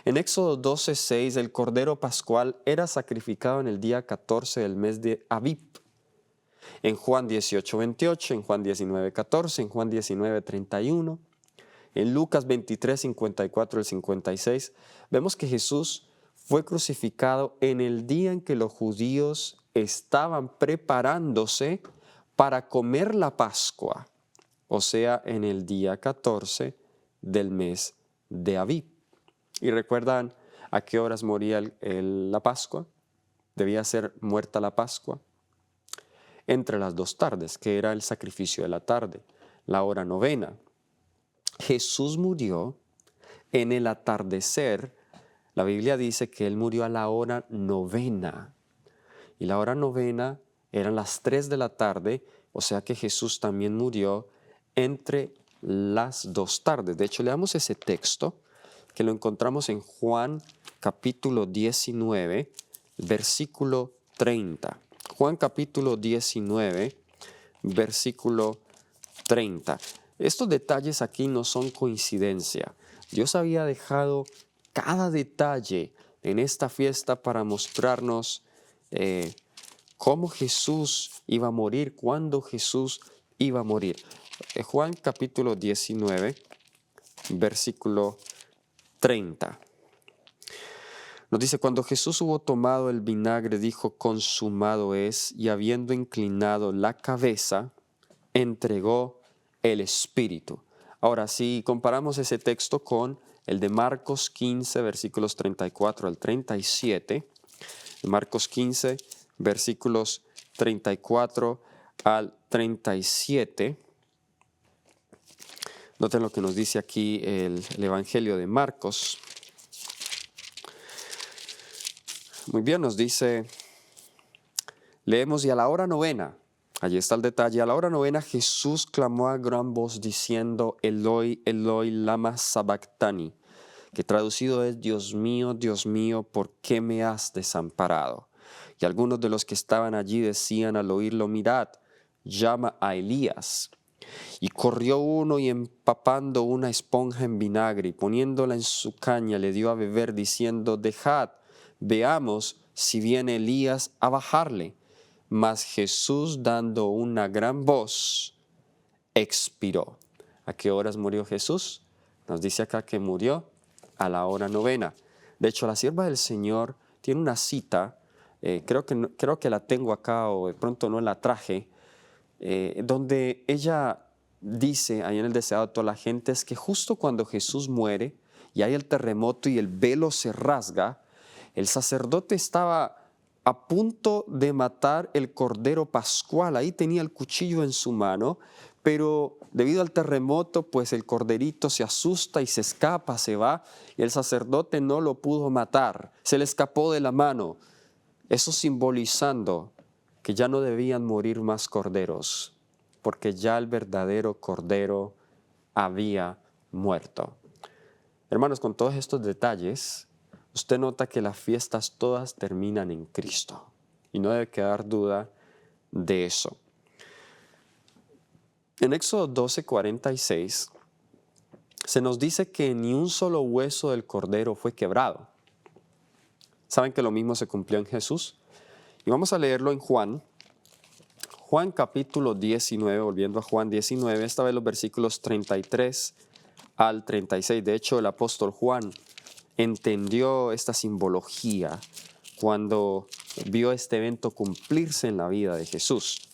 A: En Éxodo 12:6, el Cordero Pascual era sacrificado en el día 14 del mes de Abib. En Juan 18:28, en Juan 19:14, en Juan 19:31, en Lucas 23:54 al 56, vemos que Jesús fue crucificado en el día en que los judíos estaban preparándose para comer la Pascua, o sea, en el día 14 del mes de Abib. ¿Y recuerdan a qué horas moría la Pascua? Debía ser muerta la Pascua entre las 2 tardes, que era el sacrificio de la tarde, la hora novena. Jesús murió en el atardecer. La Biblia dice que Él murió a la hora novena. Y la hora novena eran las 3 de la tarde, o sea que Jesús también murió entre las 2 tardes. De hecho, leamos ese texto que lo encontramos en Juan capítulo 19, versículo 30. Juan capítulo 19, versículo 30. Estos detalles aquí no son coincidencia. Dios había dejado cada detalle en esta fiesta para mostrarnos cómo Jesús iba a morir, cuándo Jesús iba a morir. Juan capítulo 19, versículo 30. Nos dice, cuando Jesús hubo tomado el vinagre, dijo, consumado es, y habiendo inclinado la cabeza, entregó el Espíritu. Ahora, si comparamos ese texto con el de Marcos 15, versículos 34 al 37, Marcos 15, versículos 34 al 37, noten lo que nos dice aquí el Evangelio de Marcos. Muy bien, nos dice, leemos, y a la hora novena, allí está el detalle, a la hora novena Jesús clamó a gran voz diciendo, Eloi, Eloi, lama sabactani, que traducido es, Dios mío, ¿por qué me has desamparado? Y algunos de los que estaban allí decían al oírlo, mirad, llama a Elías. Y corrió uno y empapando una esponja en vinagre y poniéndola en su caña le dio a beber diciendo, dejad, veamos si viene Elías a bajarle. Mas Jesús, dando una gran voz, expiró. ¿A qué horas murió Jesús? Nos dice acá que murió a la hora novena. De hecho, la sierva del Señor tiene una cita, creo que la tengo acá o de pronto no la traje, donde ella dice, ahí en el deseado de toda la gente, es que justo cuando Jesús muere y hay el terremoto y el velo se rasga, el sacerdote estaba a punto de matar el cordero pascual, ahí tenía el cuchillo en su mano, pero debido al terremoto, pues el corderito se asusta y se escapa, se va, y el sacerdote no lo pudo matar, se le escapó de la mano, eso simbolizando que ya no debían morir más corderos, porque ya el verdadero cordero había muerto. Hermanos, con todos estos detalles, usted nota que las fiestas todas terminan en Cristo, y no debe quedar duda de eso. En Éxodo 12:46 se nos dice que ni un solo hueso del cordero fue quebrado. ¿Saben que lo mismo se cumplió en Jesús? Y vamos a leerlo en Juan capítulo 19, volviendo a Juan 19, esta vez los versículos 33 al 36. De hecho, el apóstol Juan entendió esta simbología cuando vio este evento cumplirse en la vida de Jesús.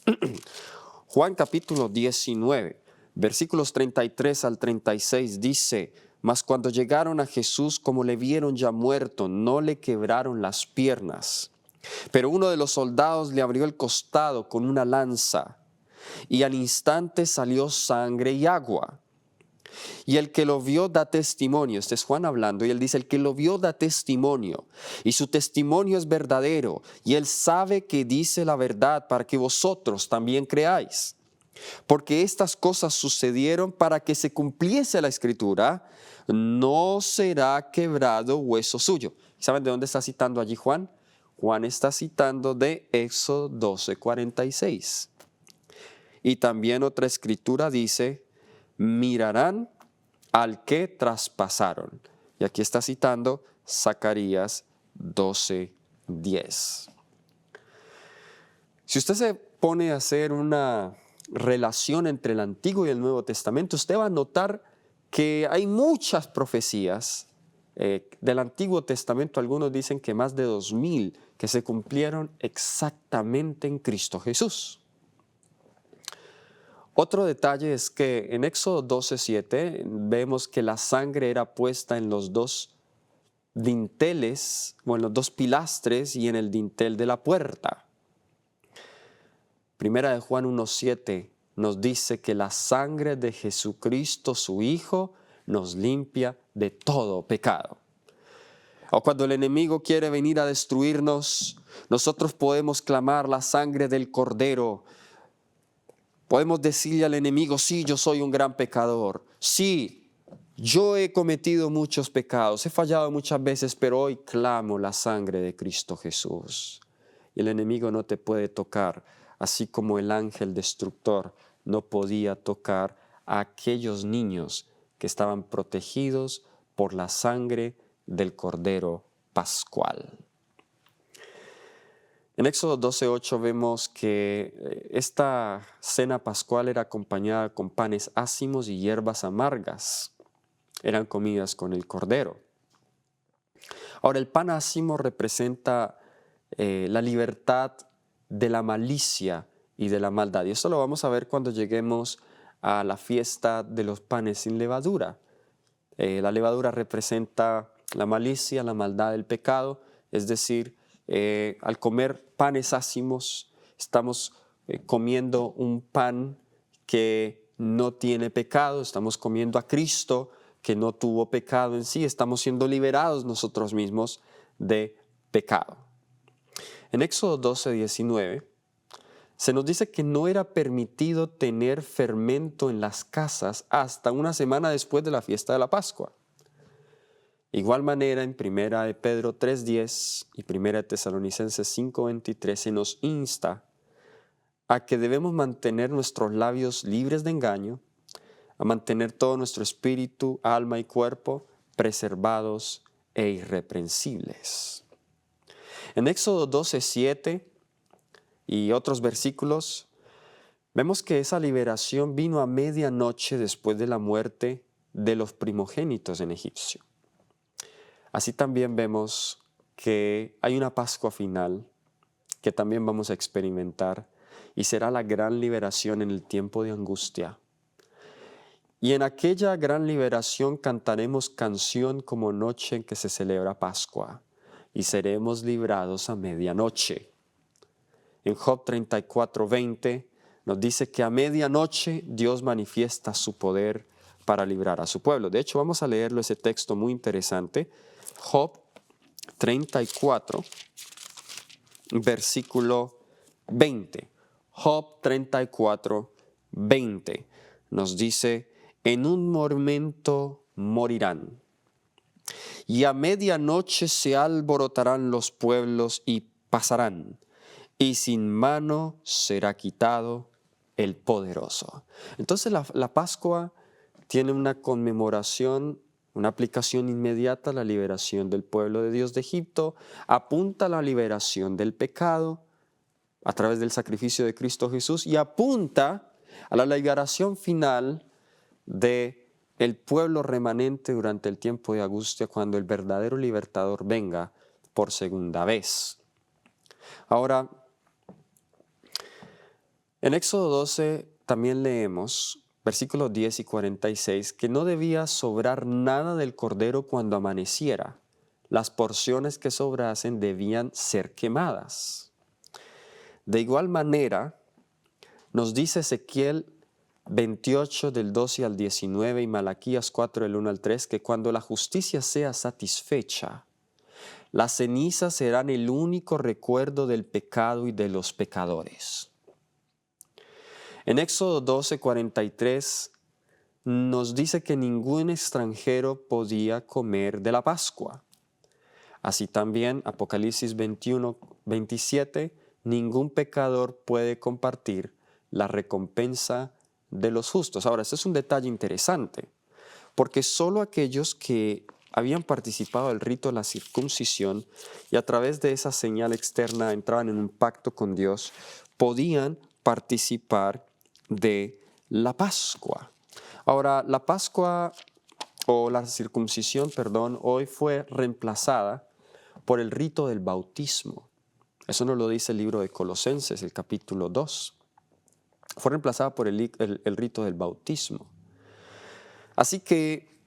A: Juan capítulo 19, versículos 33 al 36 dice, mas cuando llegaron a Jesús, como le vieron ya muerto, no le quebraron las piernas. Pero uno de los soldados le abrió el costado con una lanza, y al instante salió sangre y agua. Y el que lo vio da testimonio, este es Juan hablando, y él dice, el que lo vio da testimonio, y su testimonio es verdadero, y él sabe que dice la verdad para que vosotros también creáis. Porque estas cosas sucedieron para que se cumpliese la Escritura, no será quebrado hueso suyo. ¿Saben de dónde está citando allí Juan? Juan está citando de Éxodo 12:46. Y también otra escritura dice, mirarán al que traspasaron. Y aquí está citando Zacarías 12:10. Si usted se pone a hacer una relación entre el Antiguo y el Nuevo Testamento, usted va a notar que hay muchas profecías del Antiguo Testamento. Algunos dicen que más de 2000 que se cumplieron exactamente en Cristo Jesús. Otro detalle es que en Éxodo 12:7 vemos que la sangre era puesta en los dos dinteles, o en los dos pilastres y en el dintel de la puerta. Primera de Juan 1:7 nos dice que la sangre de Jesucristo, su Hijo, nos limpia de todo pecado. O cuando el enemigo quiere venir a destruirnos, nosotros podemos clamar la sangre del Cordero. Podemos decirle al enemigo, sí, yo soy un gran pecador. Sí, yo he cometido muchos pecados, he fallado muchas veces, pero hoy clamo la sangre de Cristo Jesús. Y el enemigo no te puede tocar, así como el ángel destructor no podía tocar a aquellos niños que estaban protegidos por la sangre del Cordero Pascual. En Éxodo 12:8 vemos que esta cena pascual era acompañada con panes ácimos y hierbas amargas. Eran comidas con el Cordero. Ahora, el pan ácimo representa la libertad de la malicia y de la maldad. Y esto lo vamos a ver cuando lleguemos a la fiesta de los panes sin levadura. La levadura representa la malicia, la maldad, el pecado, es decir, al comer panes ácimos, estamos comiendo un pan que no tiene pecado, estamos comiendo a Cristo que no tuvo pecado en sí, estamos siendo liberados nosotros mismos de pecado. En Éxodo 12:19 se nos dice que no era permitido tener fermento en las casas hasta una semana después de la fiesta de la Pascua. Igual manera, en 1 de Pedro 3:10 y 1 de Tesalonicenses 5:23 se nos insta a que debemos mantener nuestros labios libres de engaño, a mantener todo nuestro espíritu, alma y cuerpo preservados e irreprensibles. En Éxodo 12:7 y otros versículos, vemos que esa liberación vino a medianoche después de la muerte de los primogénitos en Egipcio. Así también vemos que hay una Pascua final que también vamos a experimentar y será la gran liberación en el tiempo de angustia. Y en aquella gran liberación cantaremos canción como noche en que se celebra Pascua y seremos librados a medianoche. En Job 34:20 nos dice que a medianoche Dios manifiesta su poder para librar a su pueblo. De hecho, vamos a leerlo, ese texto muy interesante. Job 34, versículo 20. Job 34:20 nos dice, en un momento morirán, y a medianoche se alborotarán los pueblos y pasarán, y sin mano será quitado el poderoso. Entonces la Pascua tiene una conmemoración, una aplicación inmediata a la liberación del pueblo de Dios de Egipto, apunta a la liberación del pecado a través del sacrificio de Cristo Jesús y apunta a la liberación final del pueblo remanente durante el tiempo de angustia cuando el verdadero libertador venga por segunda vez. Ahora, en Éxodo 12 también leemos, versículos 10 y 46, que no debía sobrar nada del cordero cuando amaneciera. Las porciones que sobrasen debían ser quemadas. De igual manera, nos dice Ezequiel 28 del 12 al 19 y Malaquías 4 del 1 al 3 que cuando la justicia sea satisfecha, las cenizas serán el único recuerdo del pecado y de los pecadores. En Éxodo 12:43 nos dice que ningún extranjero podía comer de la Pascua. Así también, Apocalipsis 21, 27, ningún pecador puede compartir la recompensa de los justos. Ahora, este es un detalle interesante, porque solo aquellos que habían participado del rito de la circuncisión y a través de esa señal externa entraban en un pacto con Dios, podían participar de la Pascua. Ahora, la Pascua o la circuncisión, perdón, hoy fue reemplazada por el rito del bautismo. Eso nos lo dice el libro de Colosenses, el capítulo 2. Fue reemplazada por el rito del bautismo. Así que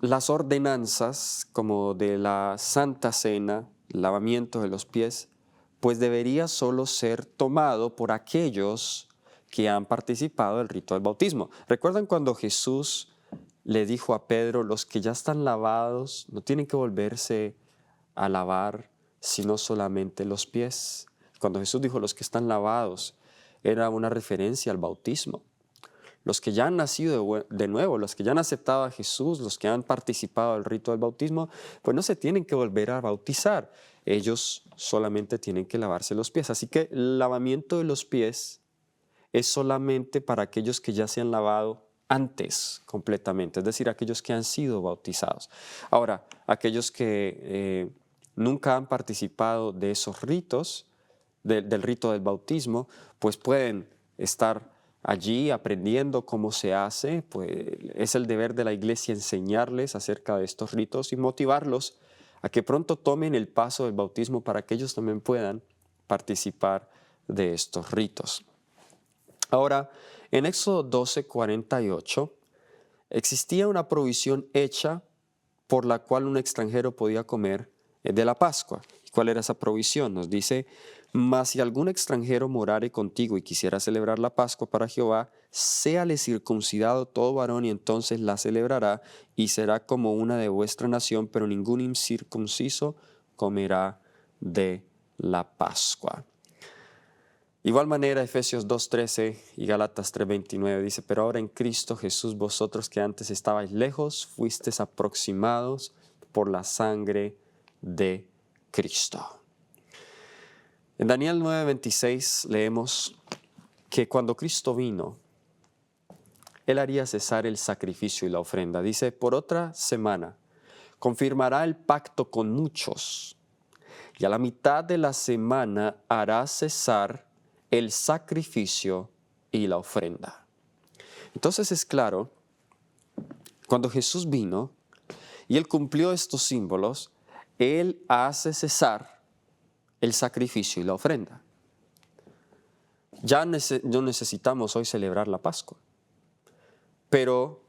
A: las ordenanzas como de la Santa Cena, lavamiento de los pies, pues debería solo ser tomado por aquellos que han participado del rito del bautismo. ¿Recuerdan cuando Jesús le dijo a Pedro, los que ya están lavados no tienen que volverse a lavar, sino solamente los pies? Cuando Jesús dijo los que están lavados, era una referencia al bautismo. Los que ya han nacido de nuevo, los que ya han aceptado a Jesús, los que han participado del rito del bautismo, pues no se tienen que volver a bautizar. Ellos solamente tienen que lavarse los pies. Así que el lavamiento de los pies es solamente para aquellos que ya se han lavado antes completamente, es decir, aquellos que han sido bautizados. Ahora, aquellos que nunca han participado de esos ritos, del rito del bautismo, pues pueden estar allí aprendiendo cómo se hace, pues es el deber de la iglesia enseñarles acerca de estos ritos y motivarlos a que pronto tomen el paso del bautismo para que ellos también puedan participar de estos ritos. Ahora, en Éxodo 12, 48, existía una provisión hecha por la cual un extranjero podía comer de la Pascua. ¿Cuál era esa provisión? Nos dice, mas si algún extranjero morare contigo y quisiera celebrar la Pascua para Jehová, séale circuncidado todo varón y entonces la celebrará y será como una de vuestra nación, pero ningún incircunciso comerá de la Pascua. Igual manera, Efesios 2:13 y Gálatas 3:29 dice, pero ahora en Cristo Jesús vosotros que antes estabais lejos, fuisteis aproximados por la sangre de Cristo. En Daniel 9:26 leemos que cuando Cristo vino, Él haría cesar el sacrificio y la ofrenda. Dice, por otra semana confirmará el pacto con muchos y a la mitad de la semana hará cesar el sacrificio y la ofrenda. Entonces es claro, cuando Jesús vino y Él cumplió estos símbolos, Él hace cesar el sacrificio y la ofrenda. Ya no necesitamos hoy celebrar la Pascua, pero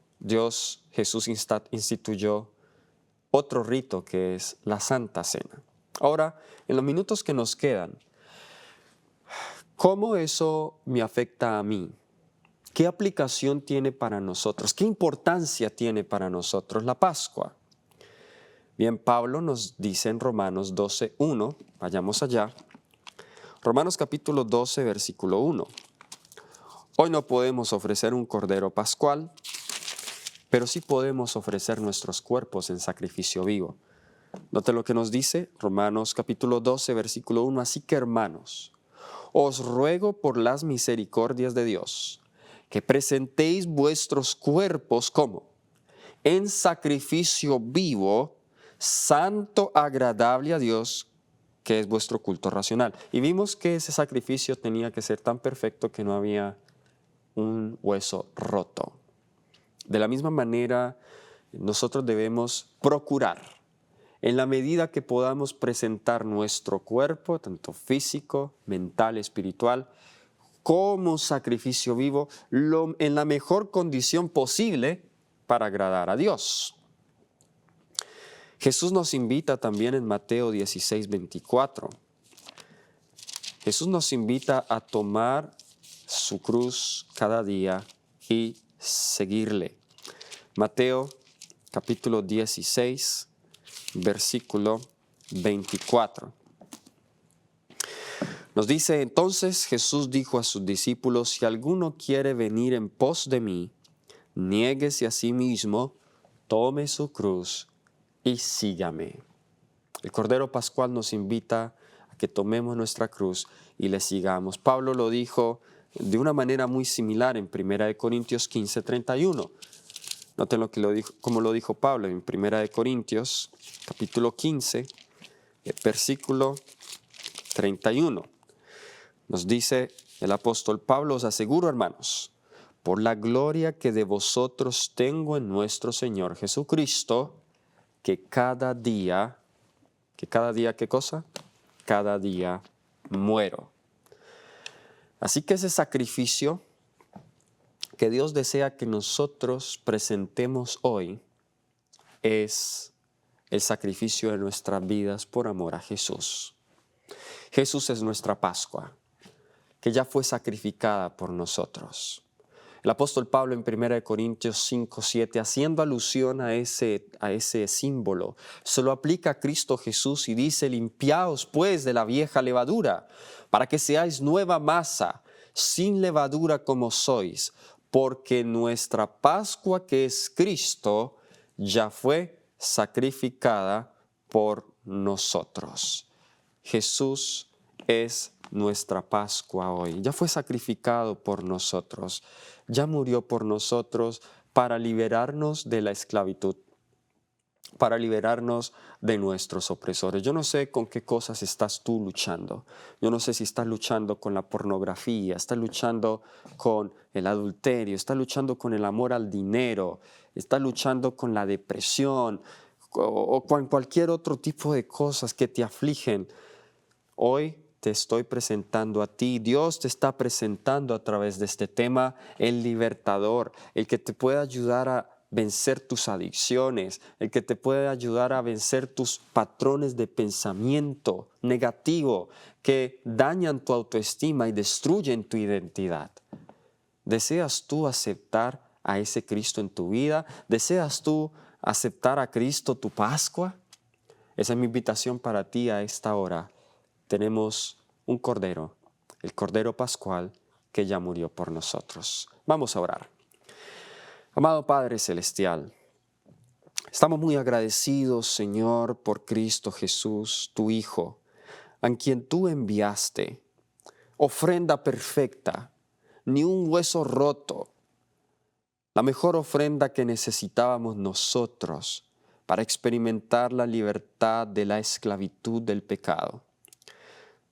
A: Jesús instituyó otro rito que es la Santa Cena. Ahora, en los minutos que nos quedan, ¿cómo eso me afecta a mí? ¿Qué aplicación tiene para nosotros? ¿Qué importancia tiene para nosotros la Pascua? Bien, Pablo nos dice en Romanos 12:1, vayamos allá. Romanos capítulo 12, versículo 1. Hoy no podemos ofrecer un cordero pascual, pero sí podemos ofrecer nuestros cuerpos en sacrificio vivo. Note lo que nos dice Romanos capítulo 12, versículo 1. Así que, hermanos, os ruego por las misericordias de Dios, que presentéis vuestros cuerpos como en sacrificio vivo, santo, agradable a Dios, que es vuestro culto racional. Y vimos que ese sacrificio tenía que ser tan perfecto que no había un hueso roto. De la misma manera, nosotros debemos procurar, en la medida que podamos presentar nuestro cuerpo, tanto físico, mental, espiritual, como sacrificio vivo, en la mejor condición posible para agradar a Dios. Jesús nos invita también en Mateo 16:24. Jesús nos invita a tomar su cruz cada día y seguirle. Mateo capítulo 16, versículo 24. Nos dice, entonces Jesús dijo a sus discípulos, si alguno quiere venir en pos de mí, niéguese a sí mismo, tome su cruz y sígame. El Cordero Pascual nos invita a que tomemos nuestra cruz y le sigamos. Pablo lo dijo de una manera muy similar en 1 Corintios 15:31. Noten como lo dijo Pablo en 1 Corintios capítulo 15, versículo 31. Nos dice el apóstol Pablo: os aseguro, hermanos, por la gloria que de vosotros tengo en nuestro Señor Jesucristo, que cada día, ¿qué cosa? Cada día muero. Así que ese sacrificio que Dios desea que nosotros presentemos hoy es el sacrificio de nuestras vidas por amor a Jesús. Jesús es nuestra Pascua, que ya fue sacrificada por nosotros. El apóstol Pablo en 1 Corintios 5:7, haciendo alusión a ese símbolo, se lo aplica a Cristo Jesús y dice: limpiaos pues de la vieja levadura, para que seáis nueva masa, sin levadura como sois, porque nuestra Pascua, que es Cristo, ya fue sacrificada por nosotros. Jesús es nuestra Pascua hoy. Ya fue sacrificado por nosotros. Ya murió por nosotros para liberarnos de la esclavitud, para liberarnos de nuestros opresores. Yo no sé con qué cosas estás tú luchando. Yo no sé si estás luchando con la pornografía, estás luchando con el adulterio, estás luchando con el amor al dinero, estás luchando con la depresión o con cualquier otro tipo de cosas que te afligen. Hoy te estoy presentando a ti, Dios te está presentando a través de este tema el libertador, el que te puede ayudar a vencer tus adicciones, el que te puede ayudar a vencer tus patrones de pensamiento negativo que dañan tu autoestima y destruyen tu identidad. ¿Deseas tú aceptar a ese Cristo en tu vida? ¿Deseas tú aceptar a Cristo tu Pascua? Esa es mi invitación para ti a esta hora. Tenemos un Cordero, el Cordero Pascual, que ya murió por nosotros. Vamos a orar. Amado Padre Celestial, estamos muy agradecidos, Señor, por Cristo Jesús, tu Hijo, a quien tú enviaste, ofrenda perfecta, ni un hueso roto, la mejor ofrenda que necesitábamos nosotros para experimentar la libertad de la esclavitud del pecado.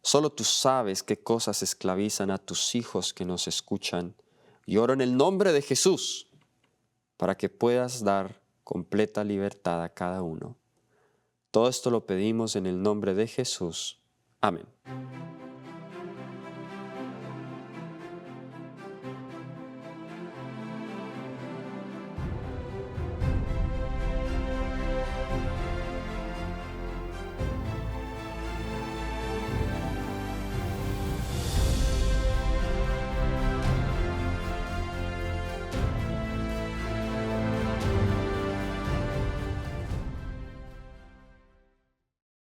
A: Solo tú sabes qué cosas esclavizan a tus hijos que nos escuchan. Y oro en el nombre de Jesús para que puedas dar completa libertad a cada uno. Todo esto lo pedimos en el nombre de Jesús. Amén.